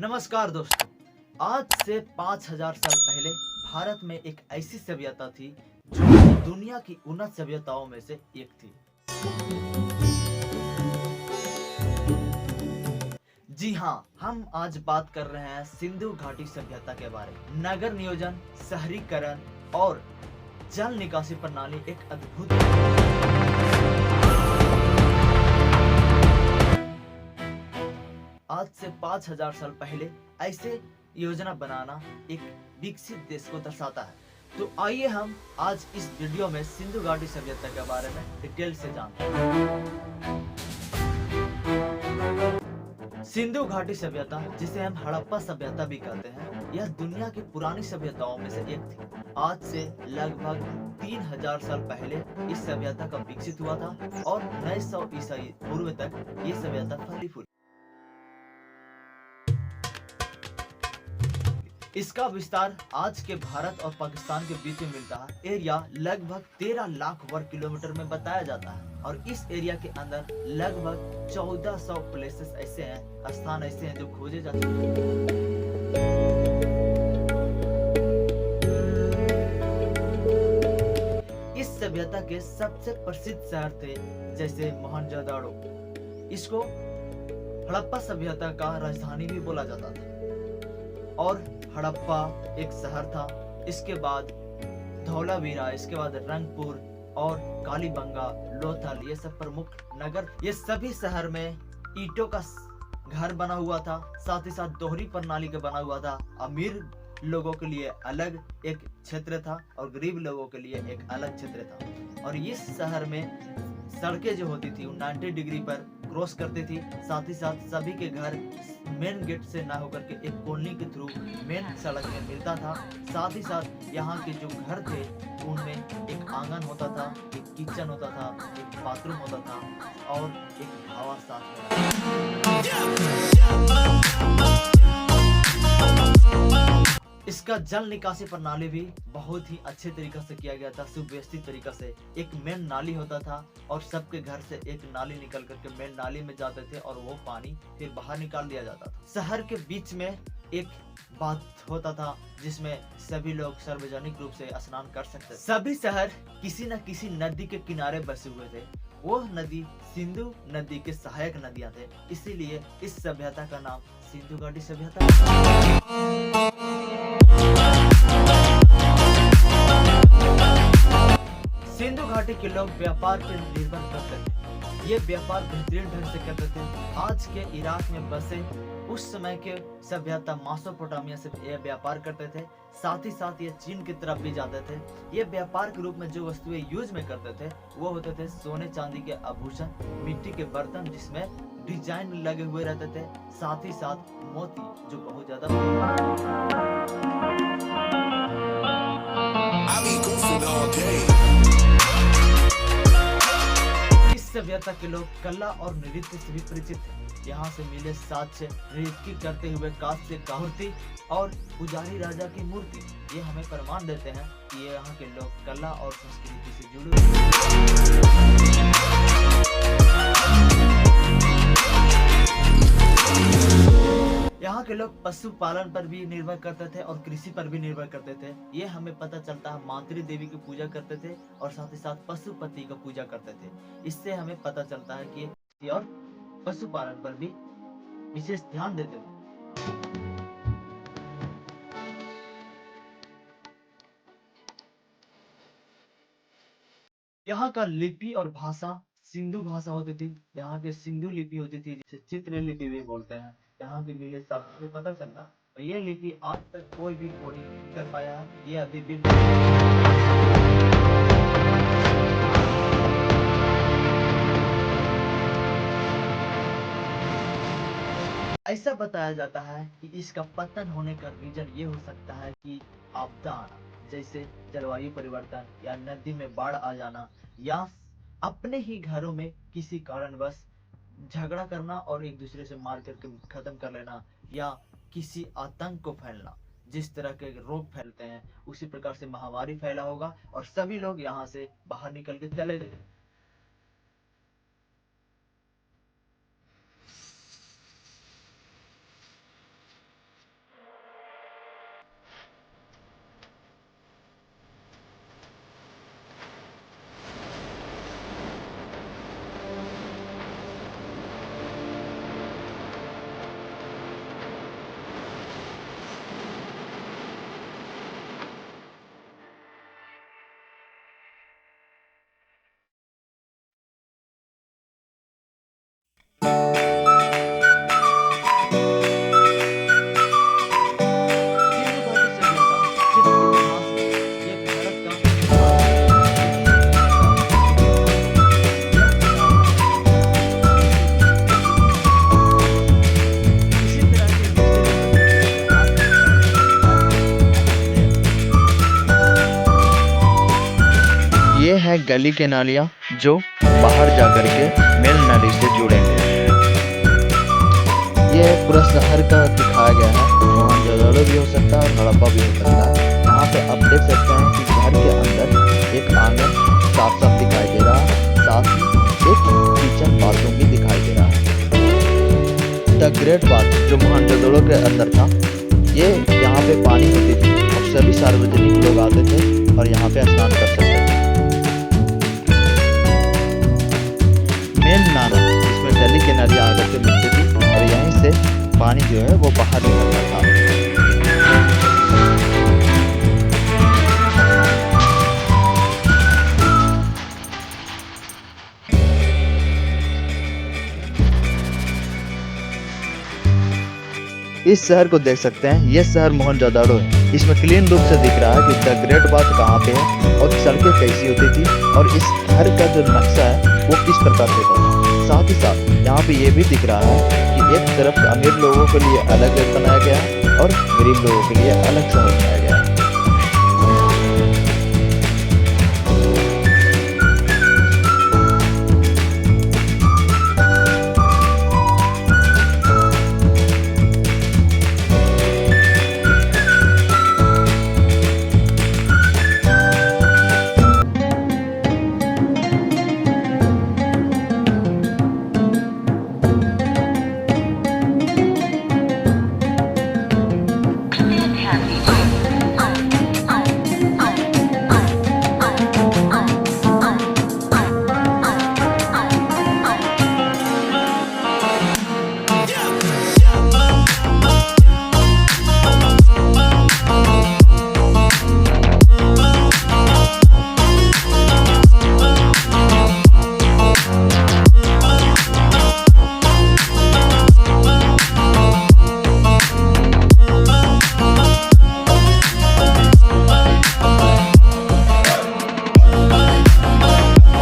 नमस्कार दोस्तों। आज से 5000 साल पहले भारत में एक ऐसी सभ्यता थी जो दुनिया की उन्नत सभ्यताओं में से एक थी। जी हाँ, हम आज बात कर रहे हैं सिंधु घाटी सभ्यता के बारे में। नगर नियोजन, शहरीकरण और जल निकासी प्रणाली एक अद्भुत आज से 5000 साल पहले ऐसे योजना बनाना एक विकसित देश को दर्शाता है। तो आइए हम आज इस वीडियो में सिंधु घाटी सभ्यता के बारे में डिटेल से जानते हैं। सिंधु घाटी सभ्यता, जिसे हम हड़प्पा सभ्यता भी कहते हैं, यह दुनिया की पुरानी सभ्यताओं में से एक थी। आज से लगभग 3000 साल पहले इस सभ्यता का विकसित हुआ था और 900 ईसाई पूर्व तक ये सभ्यता फली फूली। इसका विस्तार आज के भारत और पाकिस्तान के बीच में मिलता है। एरिया लगभग 13 लाख वर्ग किलोमीटर में बताया जाता है और इस एरिया के अंदर लगभग 1400 प्लेसेस ऐसे हैं, स्थान ऐसे हैं जो खोजे जा चुके हैं। इस सभ्यता के सबसे प्रसिद्ध शहर थे जैसे मोहनजोदड़ो। इसको हड़प्पा सभ्यता का राजधानी भी बोला जाता था। और हड़प्पा एक शहर था, इसके बाद धौलावीरा, इसके बाद रंगपुर और कालीबंगा, लोथल, ये सब प्रमुख नगर। ये सभी शहर में ईंटों का घर बना हुआ था, साथ ही साथ दोहरी प्रणाली का बना हुआ था। अमीर लोगों के लिए अलग एक क्षेत्र था और गरीब लोगों के लिए एक अलग क्षेत्र था। और इस शहर में सड़कें जो होती थी 90 डिग्री पर क्रॉस करती थी। साथ ही साथ सभी के घर मेन गेट से ना होकर के एक कॉलोनी के थ्रू मेन सड़क में मिलता था। साथ ही साथ यहाँ के जो घर थे उनमें एक आंगन होता था, एक किचन होता था, एक बाथरूम होता था और एक ढाबा साथ में। इसका जल निकासी प्रणाली भी बहुत ही अच्छे तरीके से किया गया था, सुव्यवस्थित तरीके से। एक मेन नाली होता था और सबके घर से एक नाली निकल करके मेन नाली में जाते थे और वो पानी फिर बाहर निकाल दिया जाता था। शहर के बीच में एक बात होता था जिसमें सभी लोग सार्वजनिक रूप से स्नान कर सकते थे। सभी शहर किसी न किसी नदी के किनारे बसे हुए थे। वो नदी सिंधु नदी के सहायक नदियां थे, इसीलिए इस सभ्यता का नाम सिंधु घाटी सभ्यता। सिंधु घाटी के लोग व्यापार पर निर्भर करते थे। ये व्यापार बेहतरीन ढंग से करते थे। आज के इराक में बसे उस समय के सभ्यता मेसोपोटामिया से ये व्यापार करते थे। साथ ही साथ ये चीन की तरफ भी जाते थे। ये व्यापार के रूप में जो वस्तुएं यूज में करते थे वो होते थे सोने चांदी के आभूषण, मिट्टी के बर्तन जिसमें डिजाइन लगे हुए रहते थे, साथ ही साथ मोती जो बहुत ज्यादा। इस सभ्यता के लोग कला और नृत्य से भी परिचित थे। यहाँ से मिले साक्ष्य नृत्य करते हुए कांस्य की मूर्ति और पुजारी राजा की मूर्ति, ये हमें प्रमाण देते हैं कि ये यहाँ के लोग कला और संस्कृति से जुड़े हुए। यहाँ के लोग पशुपालन पर भी निर्भर करते थे और कृषि पर भी निर्भर करते थे। ये हमें पता चलता है मातृ देवी की पूजा करते थे और साथ ही साथ पशुपति का पूजा करते थे। इससे हमें पता चलता है कि और पशुपालन पर भी विशेष ध्यान देते थे। यहाँ का लिपि और भाषा सिंधु भाषा होती थी। यहाँ के सिंधु लिपि होती थी जिसे चित्र लिपि भी बोलते हैं। यहाँ की भी सबसे पता चलना, तो ये लिपि आज तक कोई भी कोई नहीं कर पाया है। ये अभी भी ऐसा बताया जाता है कि इसका पतन होने का रीजन ये हो सकता है कि आपदा आना, जैसे जलवायु परिवर्तन या नदी में बाढ़ आ जाना, या अपने ही घरों में किसी कारणवश झगड़ा करना और एक दूसरे से मार करके खत्म कर लेना, या किसी आतंक को फैलना। जिस तरह के रोग फैलते हैं उसी प्रकार से महामारी फैला होगा और सभी लोग यहाँ से बाहर निकल के चले गए। है गली के नालियाँ जो बाहर जाकर के मेन नाली से जुड़ेंगे। ये पूरा शहर का दिखाया गया है, मोहनजोदड़ो भी हो सकता है और हड़प्पा भी हो सकता है। यहाँ पे आप देख सकते हैं कि घर के अंदर एक आंगन साफ साफ दिखाई दे रहा है, साथ ही एक किचन बाथरूम भी दिखाई दे रहा है। द ग्रेट बाथ जो मोहनजोदड़ो के अंदर था, ये यहाँ पे पानी होती थी और सभी सार्वजनिक लोग आते थे और यहाँ पे स्नान कर सकते थे। मेन नाला इसमें गली के नदी आकर के मिलती थी और यहीं से पानी जो है वो बाहर निकलता था। इस शहर को देख सकते हैं, ये शहर मोहनजोदड़ो है। इसमें क्लीन रूप से दिख रहा है कि द ग्रेट बाथ कहाँ पे है और सड़कें कैसी होती थी और इस घर का जो नक्शा है वो किस प्रकार से था। साथ ही साथ यहाँ पे ये भी दिख रहा है कि एक तरफ अमीर लोगों के लिए अलग बनाया गया है और गरीब लोगों के लिए अलग शहर बनाया गया है।